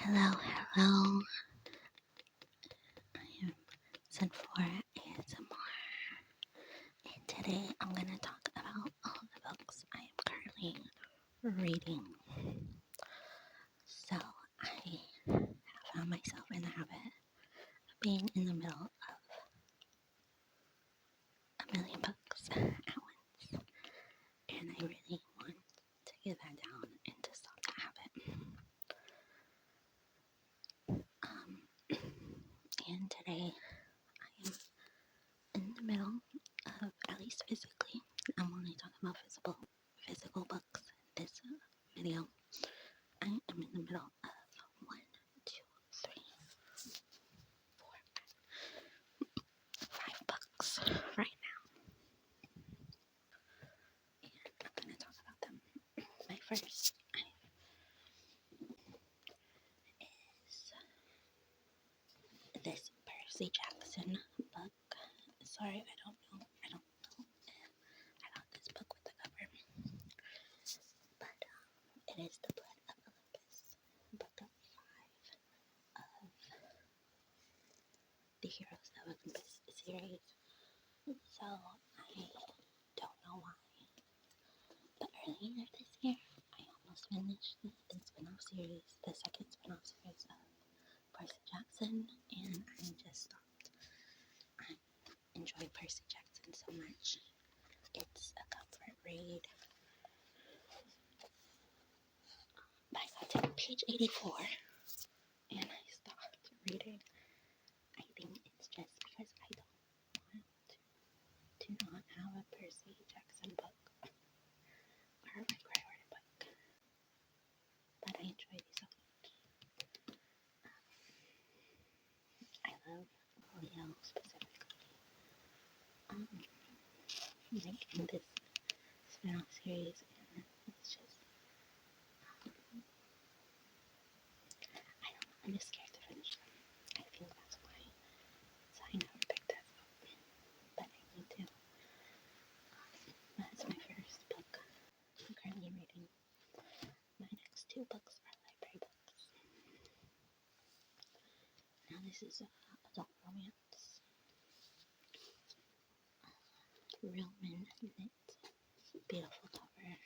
Hello, hello. I am sent for ASMR, and today I'm gonna talk about all the books I am currently reading. So I have found myself in the habit of being in the middle of a million books at once, and I really want to get that down and to stop that habit. Um, and today I am in the middle of, at least physically, I'm only talking about physical books in this video. I am in the middle of one, two, three, four, five books right now, and I'm gonna talk about them. My first is this Percy Jackson book. Sorry, I don't know. I got this book with the cover, but it is The Blood of Olympus, book 5 of the Heroes of Olympus series. So I don't know why, but earlier this year I almost finished the spin-off series, the second spin-off series of Percy Jackson, and I just stopped. I enjoy Percy Jackson so much. It's a comfort read. But I got to page 84 and I stopped reading. I think it's just because I don't want to not have a Percy Jackson book or a priority book. But I enjoy these so much. I love Leo specifically. Like in this spin-off series, and it's just I'm just scared to finish them. I think that's why. So I never picked this up, but I need to. That's my first book. I'm currently reading. My next two books are library books. Now this is adult romance. Real Men Knit. Beautiful cover.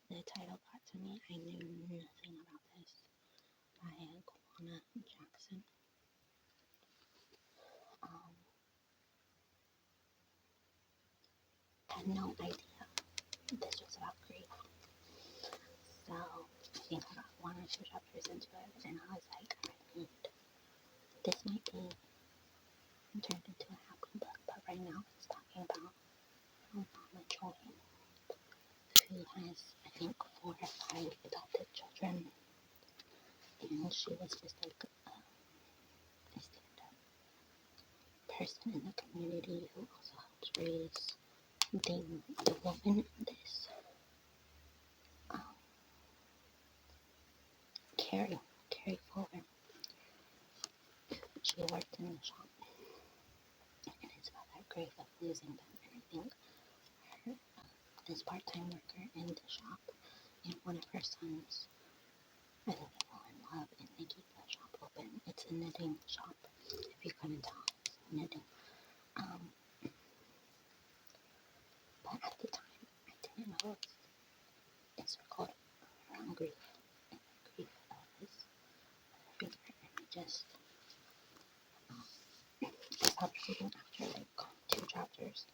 The title got to me. I knew nothing about this by Kawana Jackson. Had no idea this was about grief. So I think I got one or two chapters into it, and I was like, this might be turned into a happy book, but right now it's talking about how Mama Joy, who has, I think, 4 or 5 adopted children, and she was just like a stand-up person in the community who also helps raise the woman in this Carrie Fuller. She worked in the shop, and it's about that grief of losing them, and I think her, this part-time worker in the shop, and one of her sons, I think they fall in love, and they keep the shop open. It's a knitting shop, if you couldn't tell, it's knitting. But at the time, I didn't know it's called around grief, and grief was a figure, and I just stopped reading after like 2 chapters.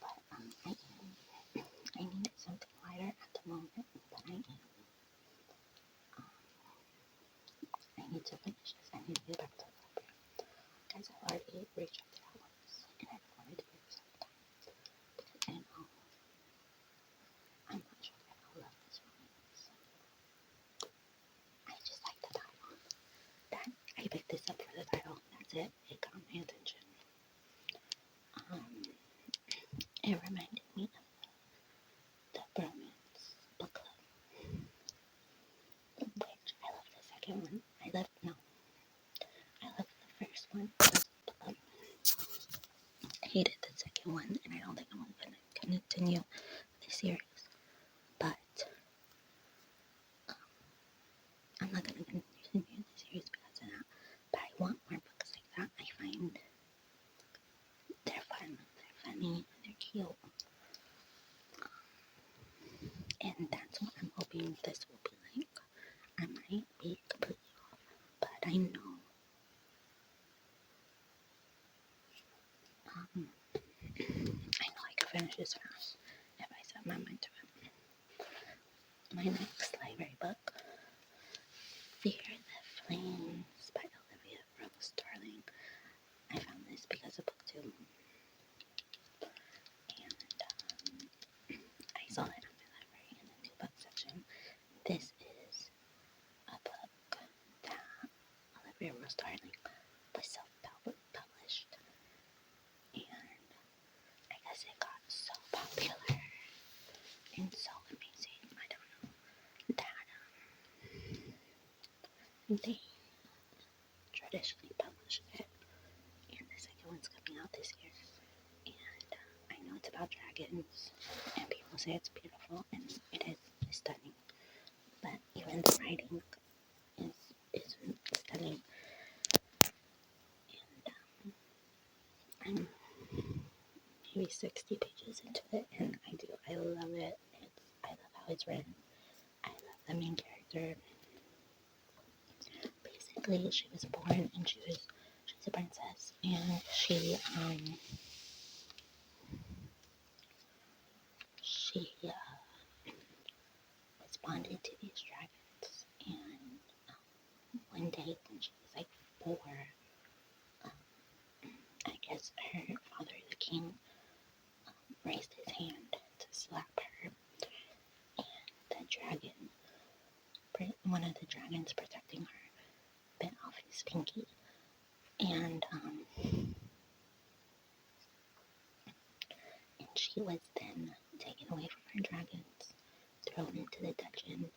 But I needed something lighter at the moment, but I need to finish this. I need to get back to the library. Guys, I've already reached out to that once, and I don't want to do it a second time because I know I'm not sure that I'll love this romance. I just like the title. I picked this up for the title. That's it. It got my attention. It reminded me of the Bromance book club, which I love the second one. I love the first one. I hated the second one, and I don't think I'm going to continue the series. But I'm not going to continue the pages fast if I set my mind to it. My next library book, Fear the Flames by Olivia Rose Darling. I found this because of BookTube, and I saw it in my library in the new book section. This is a book that Olivia Rose Darling was self-published, and I guess it got so popular and so amazing. I don't know that they traditionally publish it, and the second one's coming out this year. And I know it's about dragons, and people say it's beautiful, and it is stunning. But even the writing is stunning. And I'm maybe 60 pages into it, and I love it. I love how it's written. I love the main character. Basically, she was born and she's a princess, and she responded to these dragons. And one day when she was like 4, I guess her father, the king, raised his hand to slap her, and one of the dragons protecting her, bit off his pinky, and she was then taken away from her dragons, thrown into the dungeon,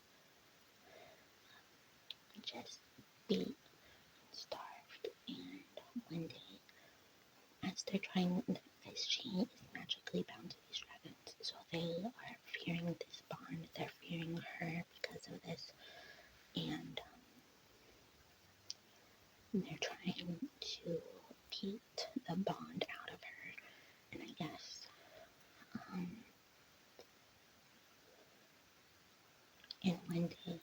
just beat, starved, and one day, as they're trying, because she is magically bound to these dragons, so they are fearing this bond, they're fearing her because of this, and they're trying to beat the bond out of her, and I guess, and one day,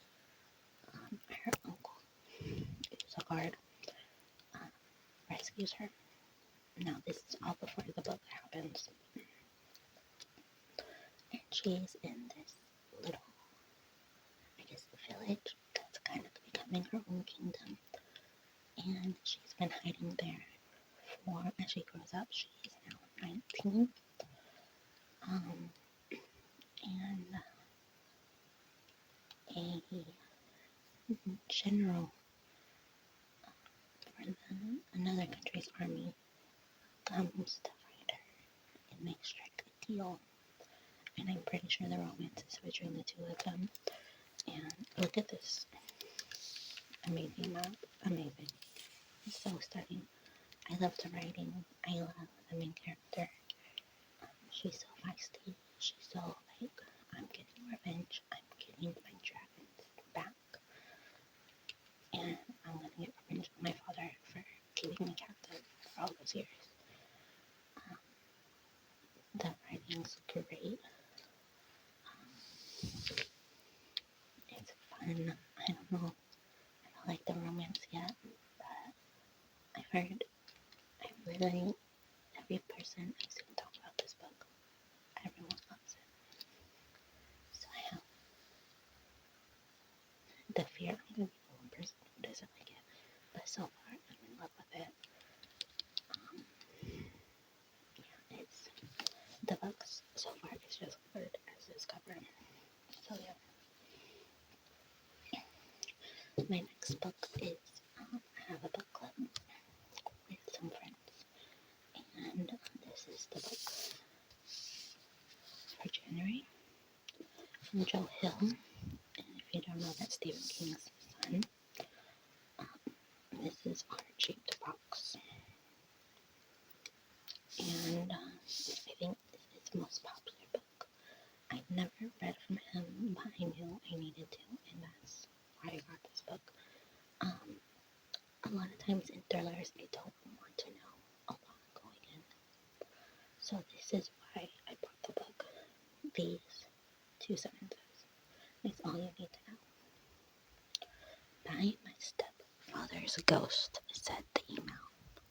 her uncle, who's a guard, rescues her. Now, this is all before the book happens, and she's in this little, I guess, village that's kind of becoming her own kingdom, and she's been hiding there as she grows up. She is now 19, and a general for another country's army comes to find her, and they strike a deal, and I'm pretty sure the romance is between the two of them. And look at this amazing map. Amazing. It's so stunning. I love the writing. I love the main character. She's so feisty. She's so like, I'm getting revenge. I'm getting my dragons back. And I'm going to get revenge on my father for keeping me captive for all those years. The writing's great. It's fun. I don't know. I don't like the romance yet, but I've heard, every person I've seen talk about this book, everyone loves it. So I have the fear I'm going to be the one person who doesn't like it, but so far I'm in love with it. It's the book so far is just good as this cover. So yeah, my next book is I have a book club with some friends, and this is the book for January from Joe Hill. And if you don't know, that's Stephen King's son. This is Heart-Shaped Box, and I think this is his most popular book. I've never read from him, but I knew I needed to, and that's why I got this book. A lot of times in thrillers, I don't want to know a lot going in. So this is why I bought the book. These 2 sentences. It's all you need to know. By my stepfather's ghost, said the email.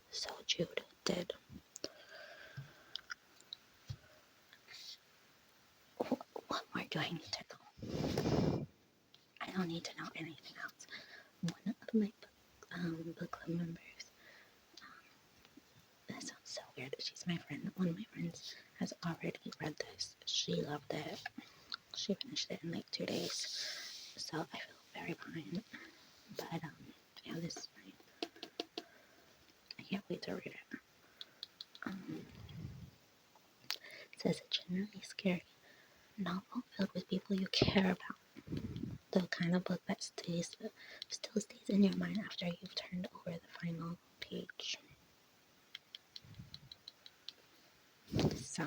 So Jude did. do I need to know? I don't need to know anything else. One of my book club members, that sounds so weird. She's my friend. One of my friends has already read this. She loved it. She finished it in like 2 days. So I feel very behind. But yeah, this is fine. I can't wait to read it. It says a generally scary novel filled with people you care about. The kind of book that still stays in your mind after you've turned over the final page. So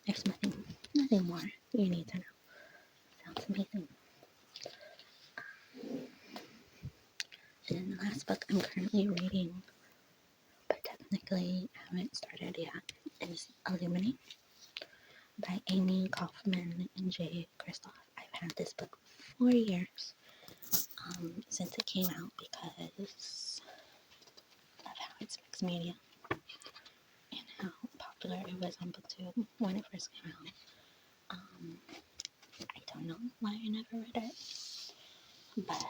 there's nothing more you need to know. Sounds amazing. And the last book I'm currently reading, but technically haven't started yet, is Illuminate by Amy Kaufman and Jay Kristoff. I've had this book for 4 years since it came out because of how it's mixed media and how popular it was on BookTube when it first came out. I don't know why I never read it, but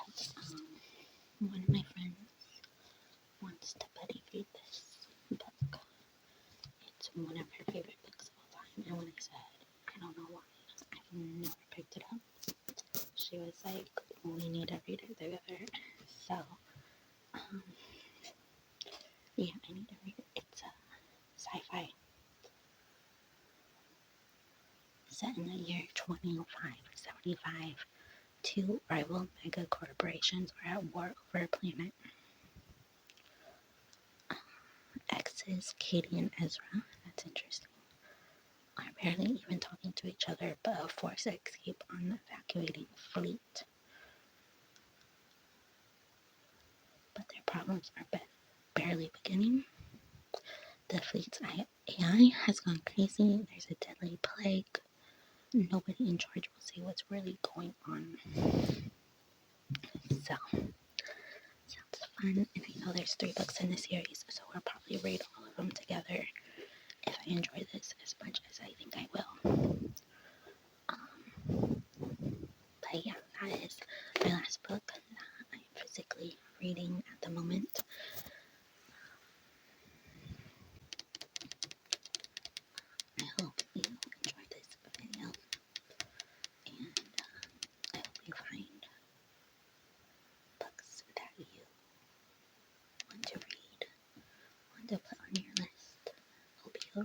one of my friends wants to buddy read this book. It's one of her favorite books of all time, and when I said, I don't know why, I've never picked it up, she was like, we need to read it together. So, yeah, I need to read it. It's a sci-fi set in the year 2575. Two rival mega corporations are at war over a planet. Exes, Katie and Ezra, that's interesting, are barely even talking to each other, but force escape on the evacuating fleet. But their problems are barely beginning. The fleet's AI has gone crazy. There's a deadly plague. Nobody in charge will say what's really going on. So, sounds fun. And I know there's 3 books in the series, so I'll probably read all of them together if I enjoy this as much as I think I will. But yeah, that is my last book that I'm physically reading at the moment. I hope you enjoyed this video, and I hope you find books that you want to read, want to put on your list. Hope you